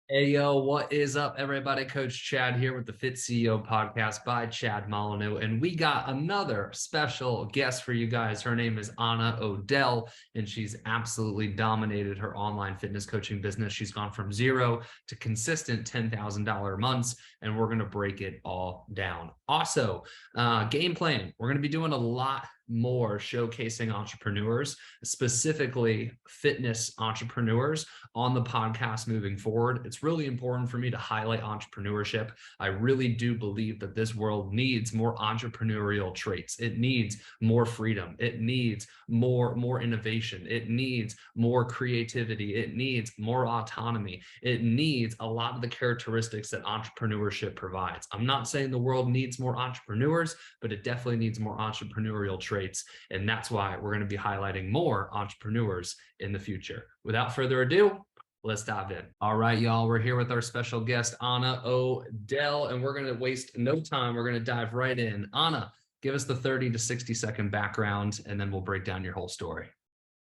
Hey, yo, what is up, everybody? Coach Chad here with the Fit CEO podcast by Chad Molyneux. And we got another special guest for you guys. Her name is Ahnna O'Dell, and she's absolutely dominated her online fitness coaching business. She's gone from zero to consistent $10,000 months, and we're going to break it all down. Also, game plan. We're going to be doing a lot more showcasing entrepreneurs, specifically fitness entrepreneurs on the podcast moving forward. It's really important for me to highlight entrepreneurship. I really do believe that this world needs more entrepreneurial traits. It needs more freedom. It needs more innovation. It needs more creativity. It needs more autonomy. It needs a lot of the characteristics that entrepreneurship provides. I'm not saying the world needs more entrepreneurs, but it definitely needs more entrepreneurial traits. And that's why we're going to be highlighting more entrepreneurs in the future. Without further ado, let's dive in. All right, y'all, we're here with our special guest, Ahnna O'Dell, and we're going to waste no time. We're going to dive right in. Ahnna, give us the 30 to 60-second background, and then we'll break down your whole story.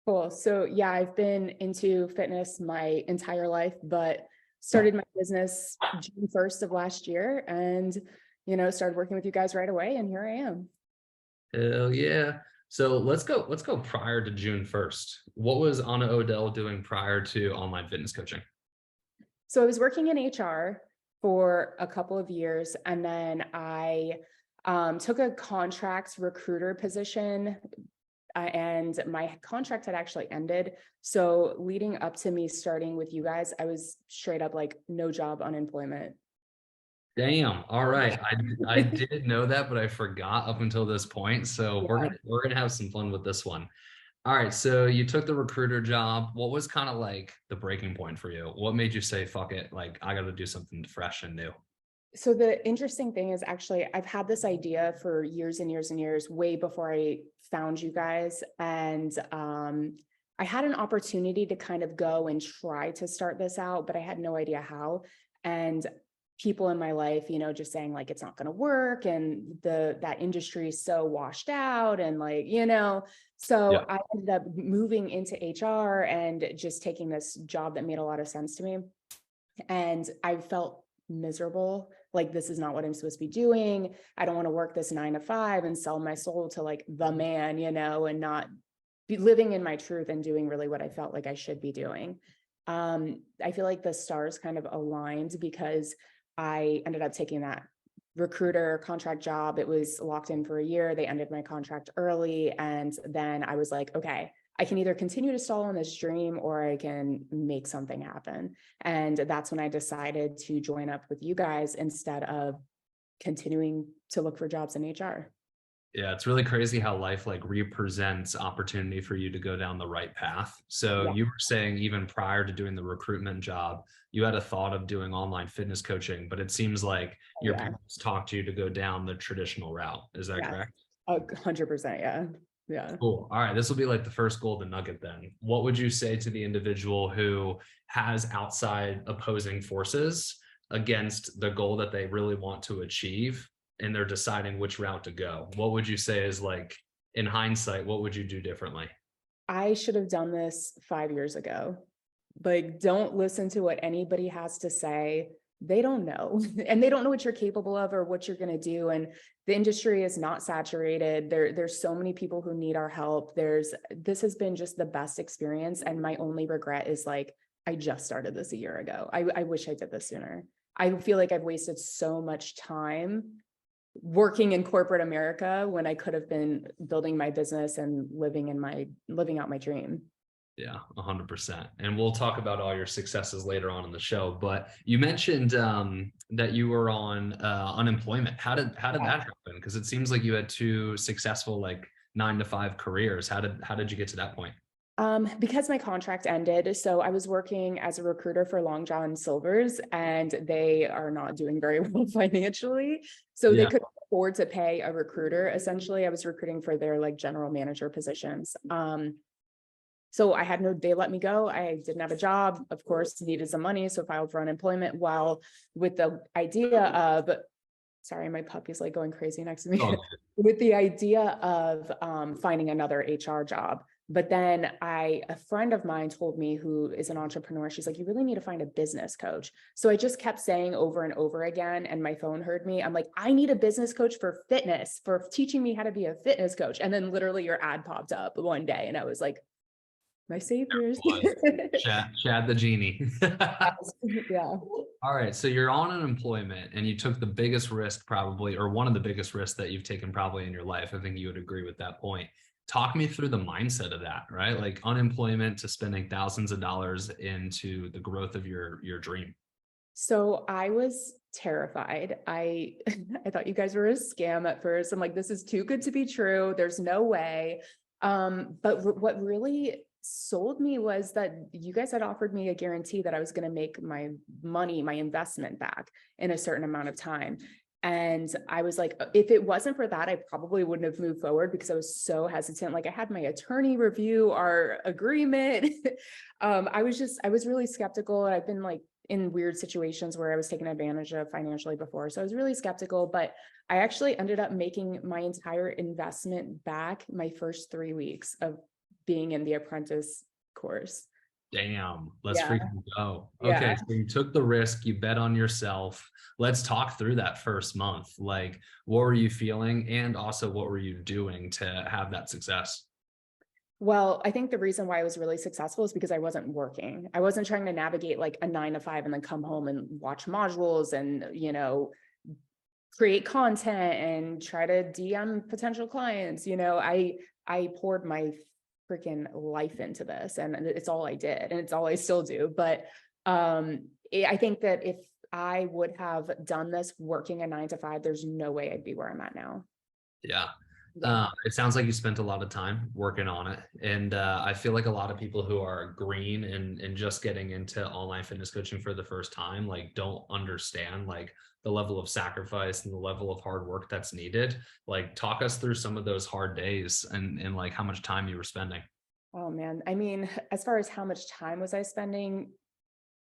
Cool. So yeah, I've been into fitness my entire life, but started my business June 1st of last year and, started working with you guys right away. And here I am. Hell yeah. So let's go prior to June 1st. What was Ahnna O'Dell doing prior to online fitness coaching? So I was working in HR for a couple of years, and then I took a contract recruiter position, and my contract had actually ended. So leading up to me starting with you guys, I was straight up like no job, unemployment. Damn. All right. I did know that, but I forgot up until this point. So Yeah. we're gonna have some fun with this one. All right. So you took the recruiter job. What was kind of like the breaking point for you? What made you say, fuck it, like I gotta do something fresh and new? So the interesting thing is actually I've had this idea for years and years and years, way before I found you guys. And I had an opportunity to kind of go and try to start this out, but I had no idea how. And people in my life, just saying like it's not going to work, and that industry is so washed out, and so Yeah. I ended up moving into HR and just taking this job that made a lot of sense to me. And I felt miserable. Like, this is not what I'm supposed to be doing. I don't want to work this 9 to 5 and sell my soul to like the man, and not be living in my truth and doing really what I felt like I should be doing. I feel like the stars kind of aligned because I ended up taking that recruiter contract job. It was locked in for a year. They ended my contract early. And then I was like, okay, I can either continue to stall on this dream or I can make something happen. And that's when I decided to join up with you guys instead of continuing to look for jobs in HR. Yeah, it's really crazy how life like represents opportunity for you to go down the right path. So Yeah. you were saying even prior to doing the recruitment job, you had a thought of doing online fitness coaching, but it seems like your Yeah. parents talked you to go down the traditional route. Is that Yeah. correct? 100%. Yeah. Yeah. Cool. All right. This will be like the first golden nugget then. What would you say to the individual who has outside opposing forces against the goal that they really want to achieve and they're deciding which route to go? What would you say is like, in hindsight, what would you do differently? I should have done this 5 years ago. Like, don't listen to what anybody has to say. They don't know, and they don't know what you're capable of or what you're going to do. And the industry is not saturated. There's so many people who need our help. This has been just the best experience. And my only regret is like, I just started this a year ago. I wish I did this sooner. I feel like I've wasted so much time working in corporate America when I could have been building my business and living out my dream. Yeah, 100%. And we'll talk about all your successes later on in the show. But you mentioned that you were on unemployment. How did that happen? Because it seems like you had two successful like 9 to 5 careers. How did you get to that point? Because my contract ended, so I was working as a recruiter for Long John Silver's, and they are not doing very well financially. So they Yeah. couldn't afford to pay a recruiter. Essentially, I was recruiting for their like general manager positions. So they let me go. I didn't have a job, of course, needed some money. So filed for unemployment while with the idea of, sorry, my puppy's like going crazy next to me, Oh, with the idea of finding another HR job. But then a friend of mine told me, who is an entrepreneur, she's like, you really need to find a business coach. So I just kept saying over and over again, and my phone heard me. I'm like, I need a business coach for fitness, for teaching me how to be a fitness coach. And then literally your ad popped up one day and I was like, my saviors. Chad the genie. Yeah. All right. So you're on unemployment and you took the biggest risk probably, or one of the biggest risks that you've taken probably in your life. I think you would agree with that point. Talk me through the mindset of that, right? Like unemployment to spending thousands of dollars into the growth of your dream. So I was terrified. I I thought you guys were a scam at first. I'm like, this is too good to be true. There's no way. But what really sold me was that you guys had offered me a guarantee that I was going to make my money, my investment back in a certain amount of time. And I was like, if it wasn't for that, I probably wouldn't have moved forward because I was so hesitant. Like I had my attorney review our agreement. I was really skeptical. I've been like in weird situations where I was taken advantage of financially before. So I was really skeptical, but I actually ended up making my entire investment back my first 3 weeks of being in the apprentice course. Damn, let's Yeah. freaking go. Okay, Yeah. so you took the risk, you bet on yourself. Let's talk through that first month. Like, what were you feeling? And also, what were you doing to have that success? Well, I think the reason why I was really successful is because I wasn't working. I wasn't trying to navigate like a 9 to 5 and then come home and watch modules and, create content and try to DM potential clients. I poured my freaking life into this and it's all I did and it's all I still do. But I think that if I would have done this working a 9 to 5, there's no way I'd be where I'm at now. Yeah. Yeah. It sounds like you spent a lot of time working on it. And I feel like a lot of people who are green and just getting into online fitness coaching for the first time, like don't understand like the level of sacrifice and the level of hard work that's needed. Like talk us through some of those hard days and like how much time you were spending. Oh man. I mean, as far as how much time was I spending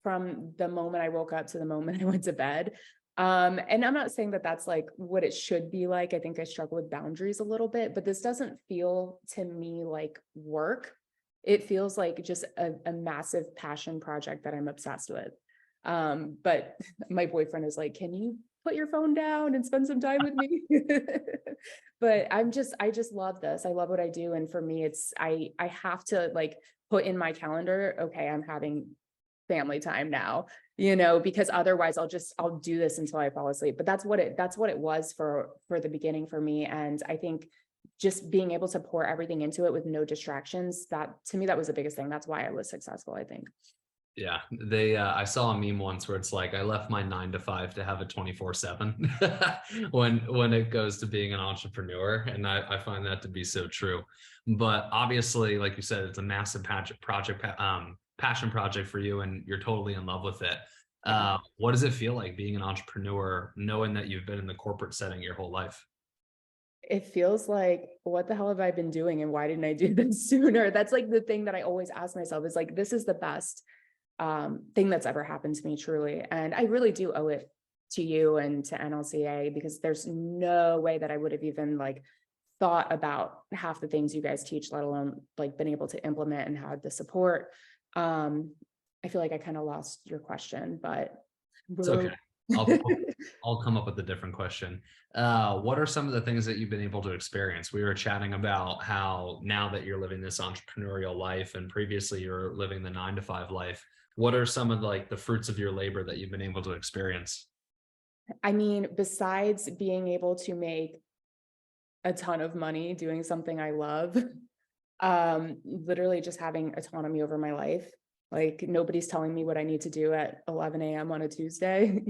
from the moment I woke up to the moment I went to bed. And I'm not saying that that's like what it should be like. I think I struggle with boundaries a little bit, but this doesn't feel to me like work. It feels like just a massive passion project that I'm obsessed with. But my boyfriend is like, can you put your phone down and spend some time with me? But I just love this. I love what I do. And for me, I have to like put in my calendar, okay, I'm having family time now, because otherwise I'll do this until I fall asleep. But that's what it was for the beginning for me. And I think just being able to pour everything into it with no distractions, that to me, that was the biggest thing. That's why I was successful, I think. Yeah, I saw a meme once where it's like I left my 9 to 5 to have a 24/7 when it goes to being an entrepreneur, and I find that to be so true. But obviously, like you said, it's a massive passion project for you, and you're totally in love with it. Yeah. What does it feel like being an entrepreneur, knowing that you've been in the corporate setting your whole life? It feels like, what the hell have I been doing and why didn't I do this sooner? That's like the thing that I always ask myself is like, this is the best thing that's ever happened to me, truly. And I really do owe it to you and to NLCA, because there's no way that I would have even like thought about half the things you guys teach, let alone like been able to implement and had the support. I feel like I kind of lost your question, but It's okay. I'll come up with a different question. What are some of the things that you've been able to experience? We were chatting about how now that you're living this entrepreneurial life and previously you're living the 9 to 5 life, what are some of like the fruits of your labor that you've been able to experience? I mean, besides being able to make a ton of money doing something I love, literally just having autonomy over my life. Like nobody's telling me what I need to do at 11 a.m. on a Tuesday,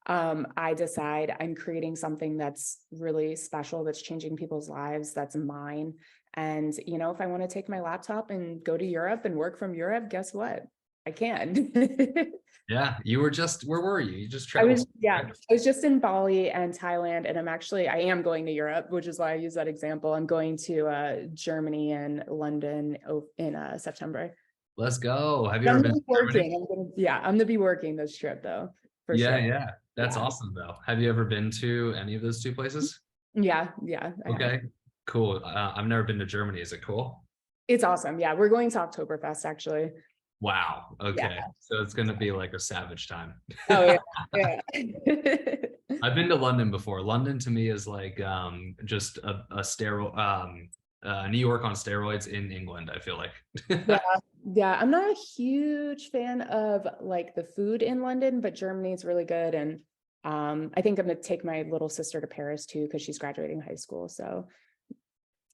I decide I'm creating something that's really special, that's changing people's lives, that's mine. And, if I want to take my laptop and go to Europe and work from Europe, guess what? I can. Yeah, where were you? You just I traveled. was, yeah, I was just in Bali and Thailand, and I am going to Europe, which is why I use that example. I'm going to Germany and London in September. Let's go. Have you I'm ever gonna been to be Germany? working. I'm gonna be working this trip though, for Yeah, sure. yeah. That's Yeah, awesome though. Have you ever been to any of those two places? yeah, yeah. I have. Okay, cool. I've never been to Germany. Is it cool? It's awesome. Yeah, we're going to Oktoberfest actually. Wow. Yeah. Okay. So it's going to be like a savage time. Oh yeah. I've been to London before. London to me is like just a steroid New York on steroids in England, I feel like. Yeah. Yeah. I'm not a huge fan of like the food in London, but Germany is really good. And I think I'm gonna take my little sister to Paris too, because she's graduating high school. So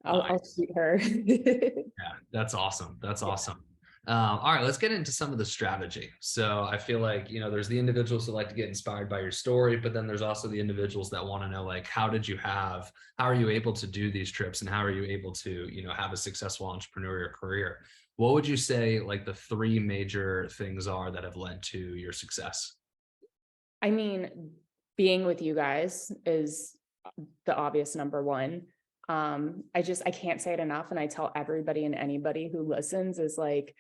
I'll Nice. treat her. Yeah, that's awesome. That's awesome. All right, let's get into some of the strategy. So I feel like, there's the individuals that like to get inspired by your story, but then there's also the individuals that want to know, like, how are you able to do these trips, and how are you able to, have a successful entrepreneurial career? What would you say, like, the three major things are that have led to your success? I mean, being with you guys is the obvious number one. I can't say it enough. And I tell everybody and anybody who listens is like,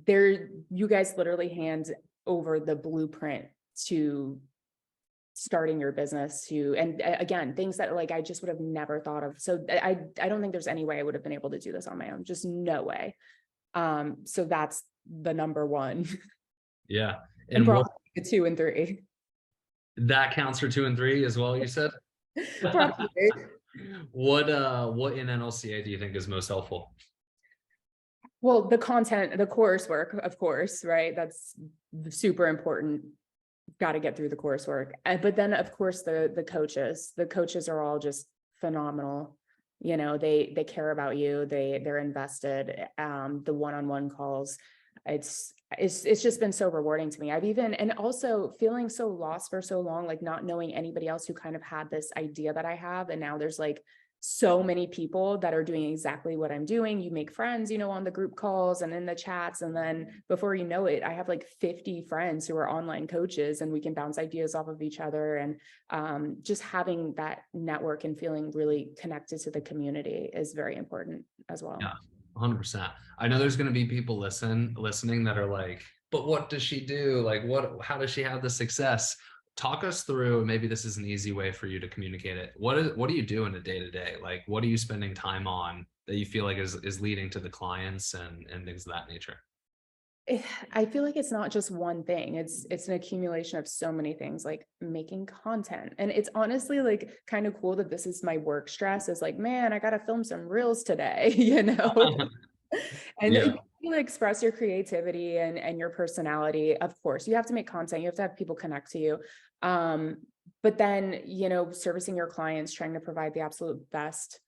you guys literally hand over the blueprint to starting your business and again, things that like, I just would have never thought of. So I don't think there's any way I would have been able to do this on my own. Just no way. So that's the number one. Yeah. And And probably the 2 and 3. that counts for 2 and 3 as well, you said? Probably. What in NLCA do you think is most helpful? Well, the content, the coursework, of course, right? That's super important. Got to get through the coursework. But then of course the coaches are all just phenomenal. They care about you. They're invested. The one-on-one calls, it's just been so rewarding to me. And also feeling so lost for so long, like not knowing anybody else who kind of had this idea that I have. And now there's like so many people that are doing exactly what I'm doing. You make friends, on the group calls and in the chats. And then before you know it, I have like 50 friends who are online coaches, and we can bounce ideas off of each other. And just having that network and feeling really connected to the community is very important as well. Yeah, 100%. I know there's going to be people listening that are like, but what does she do? Like, how does she have the success? Talk us through, maybe this is an easy way for you to communicate it. What do you do in a day-to-day? Like, what are you spending time on that you feel like is leading to the clients and things of that nature? I feel like it's not just one thing. It's an accumulation of so many things, like making content. And it's honestly like kind of cool that this is my work stress, is like, man, I got to film some reels today, and Yeah. you express your creativity and your personality. Of course, you have to make content. You have to have people connect to you. But then, servicing your clients, trying to provide the absolute best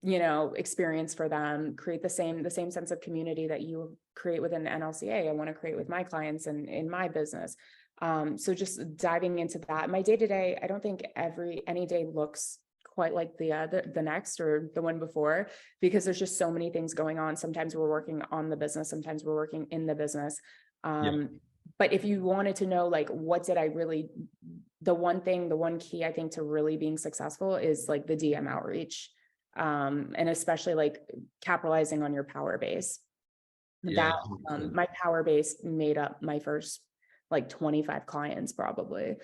experience for them, create the same set of community that you create within the NLCA. I want to create with my clients and in my business. So just diving into that. My day-to-day, I don't think any day looks quite like the next or the one before, because there's just so many things going on. Sometimes we're working on the business, sometimes we're working in the business. But if you wanted to know, like, the one key I think to really being successful is like the DM outreach. And especially like capitalizing on your power base. My power base made up my first like 25 clients probably.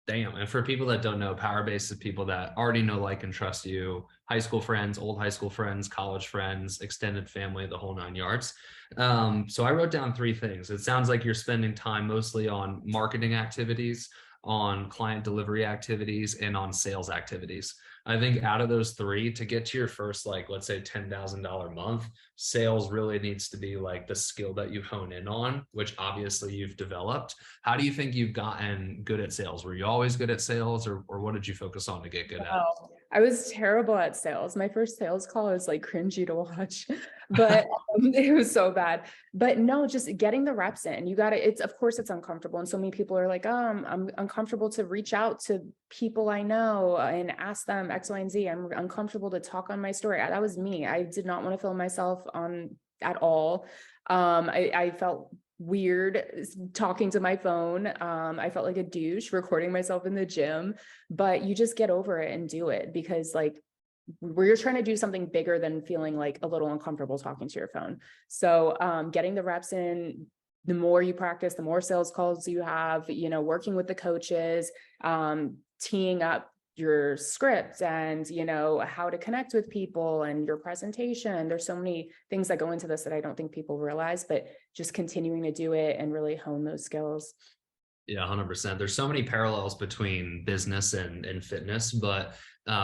Damn. And for people that don't know, power base is people that already know, like, and trust you: high school friends, old high school friends, college friends, extended family, the whole 9 yards. So I wrote down 3 things. It sounds like you're spending time mostly on marketing activities, on client delivery activities, and on sales activities. I think out of those 3, to get to your first, like, let's say $10,000 month, sales really needs to be like the skill that you hone in on, which obviously you've developed. How do you think you've gotten good at sales? Were you always good at sales, or what did you focus on to get good at? I was terrible at sales. My first sales call was like cringy to watch, but it was so bad. But no, just getting the reps in. Of course it's uncomfortable. And so many people are like, I'm uncomfortable to reach out to people I know and ask them X, Y, and Z. I'm uncomfortable to talk on my story. That was me. I did not want to film myself on at all. I felt weird talking to my phone. I felt like a douche recording myself in the gym, but you just get over it and do it, because like we're trying to do something bigger than feeling like a little uncomfortable talking to your phone. So getting the reps in, the more you practice, the more sales calls you have, working with the coaches, teeing up your script and, how to connect with people and your presentation. There's so many things that go into this that I don't think people realize, but just continuing to do it and really hone those skills. Yeah, 100%. There's so many parallels between business and fitness, but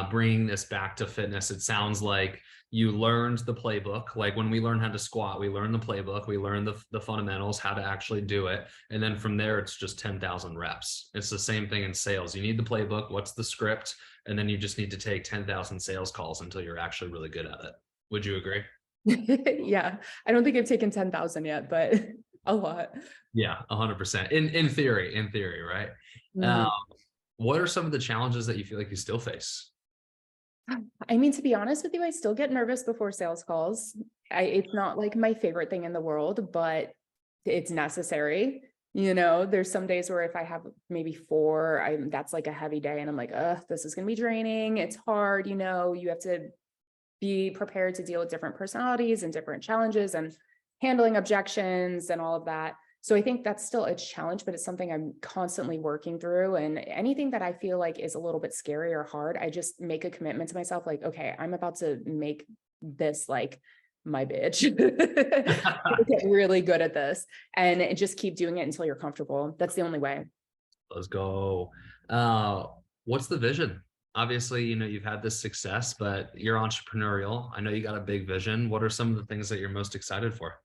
bringing this back to fitness, it sounds like you learned the playbook. Like when we learn how to squat, we learn the playbook, we learn the fundamentals, how to actually do it. And then from there, it's just 10,000 reps. It's the same thing in sales. You need the playbook. What's the script? And then you just need to take 10,000 sales calls until you're actually really good at it. Would you agree? Yeah. I don't think I've taken 10,000 yet, but a lot. Yeah, 100%. In theory, right? Um, what are some of the challenges that you feel like you still face? I mean, to be honest with you, I still get nervous before sales calls. It's not like my favorite thing in the world, but it's necessary. There's some days where if I have maybe four, that's like a heavy day and I'm like, this is going to be draining. It's hard. You have to be prepared to deal with different personalities and different challenges and handling objections and all of that. So I think that's still a challenge, but it's something I'm constantly working through. And anything that I feel like is a little bit scary or hard, I just make a commitment to myself, like, okay, I'm about to make this like my bitch. Get really good at this and just keep doing it until you're comfortable. That's the only way. Let's go. What's the vision? Obviously, you've had this success, but you're entrepreneurial. I know you got a big vision. What are some of the things that you're most excited for?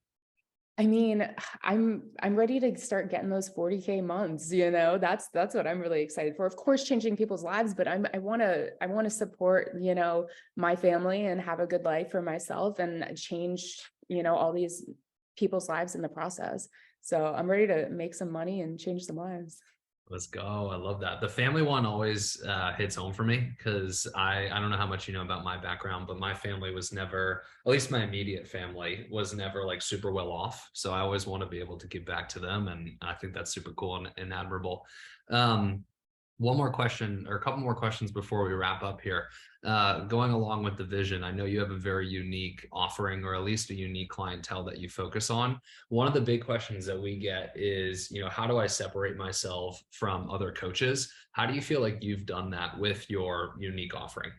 I mean, I'm ready to start getting those 40K months, that's what I'm really excited for. Of course, changing people's lives, but I want to support, my family and have a good life for myself and change, all these people's lives in the process. So I'm ready to make some money and change some lives. Let's go. I love that. The family one always hits home for me because I don't know how much you know about my background, but my family was never, at least my immediate family was never like super well off. So I always want to be able to give back to them. And I think that's super cool and admirable. One more question or a couple more questions before we wrap up here. Going along with the vision, I know you have a very unique offering or at least a unique clientele that you focus on. One of the big questions that we get is, how do I separate myself from other coaches? How do you feel like you've done that with your unique offering?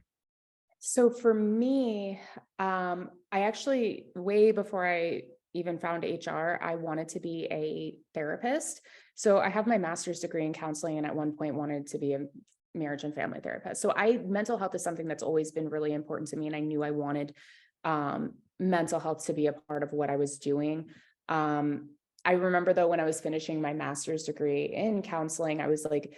So for me, I actually, way before I even found HR, I wanted to be a therapist. So I have my master's degree in counseling and at one point wanted to be a marriage and family therapist. So mental health is something that's always been really important to me. And I knew I wanted mental health to be a part of what I was doing. I remember though, when I was finishing my master's degree in counseling, I was like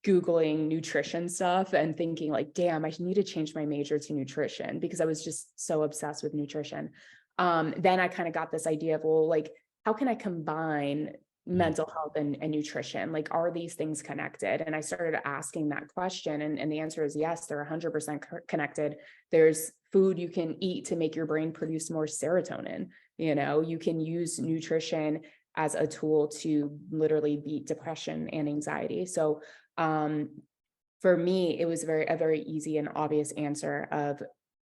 Googling nutrition stuff and thinking like, damn, I need to change my major to nutrition because I was just so obsessed with nutrition. Then I kind of got this idea of, well, like, how can I combine mental health and nutrition? Like, are these things connected? And I started asking that question. And the answer is yes, they're 100% connected. There's food you can eat to make your brain produce more serotonin. You can use nutrition as a tool to literally beat depression and anxiety. So for me, it was a very easy and obvious answer of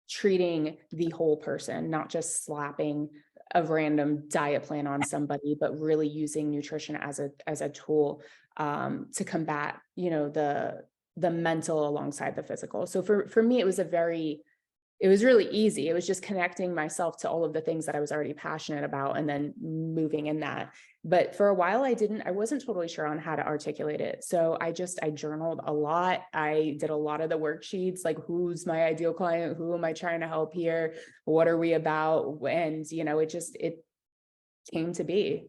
treating the whole person, not just slapping a random diet plan on somebody, but really using nutrition as a tool to combat, the mental alongside the physical. So for me, it was really easy. It was just connecting myself to all of the things that I was already passionate about and then moving in that. But for a while I wasn't totally sure on how to articulate it. So I journaled a lot. I did a lot of the worksheets, like who's my ideal client? Who am I trying to help here? What are we about? And, it came to be.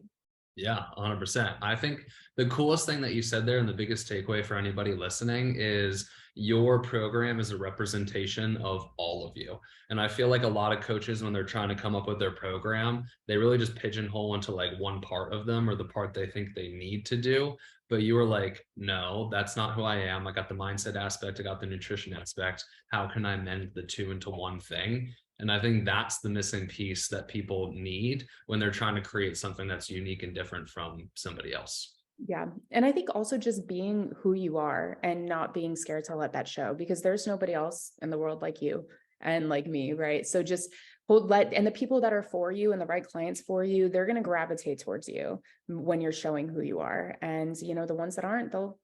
Yeah, 100%. I think the coolest thing that you said there and the biggest takeaway for anybody listening is your program is a representation of all of you. And I feel like a lot of coaches, when they're trying to come up with their program, they really just pigeonhole into like one part of them or the part they think they need to do. But you were like, no, that's not who I am. I got the mindset aspect, I got the nutrition aspect. How can I mend the two into one thing? And I think that's the missing piece that people need when they're trying to create something that's unique and different from somebody else. Yeah. And I think also just being who you are and not being scared to let that show, because there's nobody else in the world like you and like me, right? So just and the people that are for you and the right clients for you, they're going to gravitate towards you when you're showing who you are. And, the ones that aren't, they'll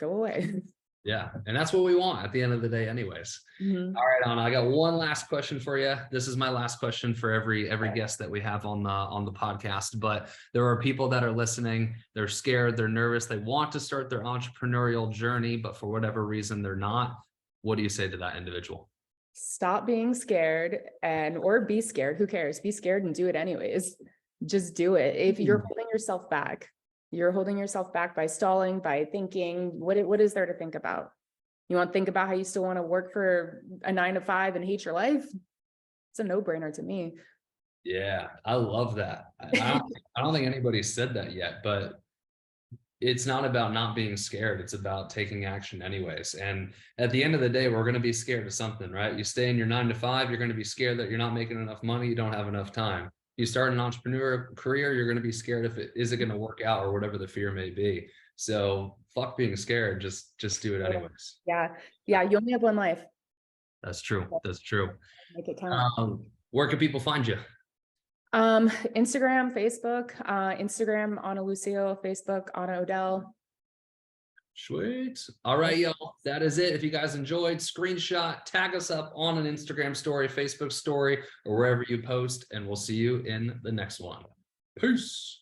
go away. Yeah. And that's what we want at the end of the day anyways. Mhm. All right, Anna, I got one last question for you. This is my last question for every guest that we have on the podcast. But there are people that are listening. They're scared. They're nervous. They want to start their entrepreneurial journey, but for whatever reason, they're not. What do you say to that individual? Stop being scared or be scared. Who cares? Be scared and do it anyways. Just do it. If you're holding yourself back, you're holding yourself back by stalling, by thinking, what is there to think about? You want to think about how you still want to work for a 9 to 5 and hate your life? It's a no-brainer to me. Yeah, I love that. I don't think anybody said that yet, but it's not about not being scared. It's about taking action anyways. And at the end of the day, we're going to be scared of something, right? You stay in your 9 to 5, you're going to be scared that you're not making enough money. You don't have enough time. You start an entrepreneurial career, you're going to be scared if it isn't going to work out or whatever the fear may be. So fuck being scared. Just do it anyways. Yeah. You only have one life. That's true. That's true. Make it count. Where can people find you? Instagram, Facebook, Instagram, Ahnna Lucio, Facebook, Ahnna O'Dell. Sweet. All right, y'all. That is it. If you guys enjoyed, screenshot, tag us up on an Instagram story, Facebook story, or wherever you post, and we'll see you in the next one. Peace.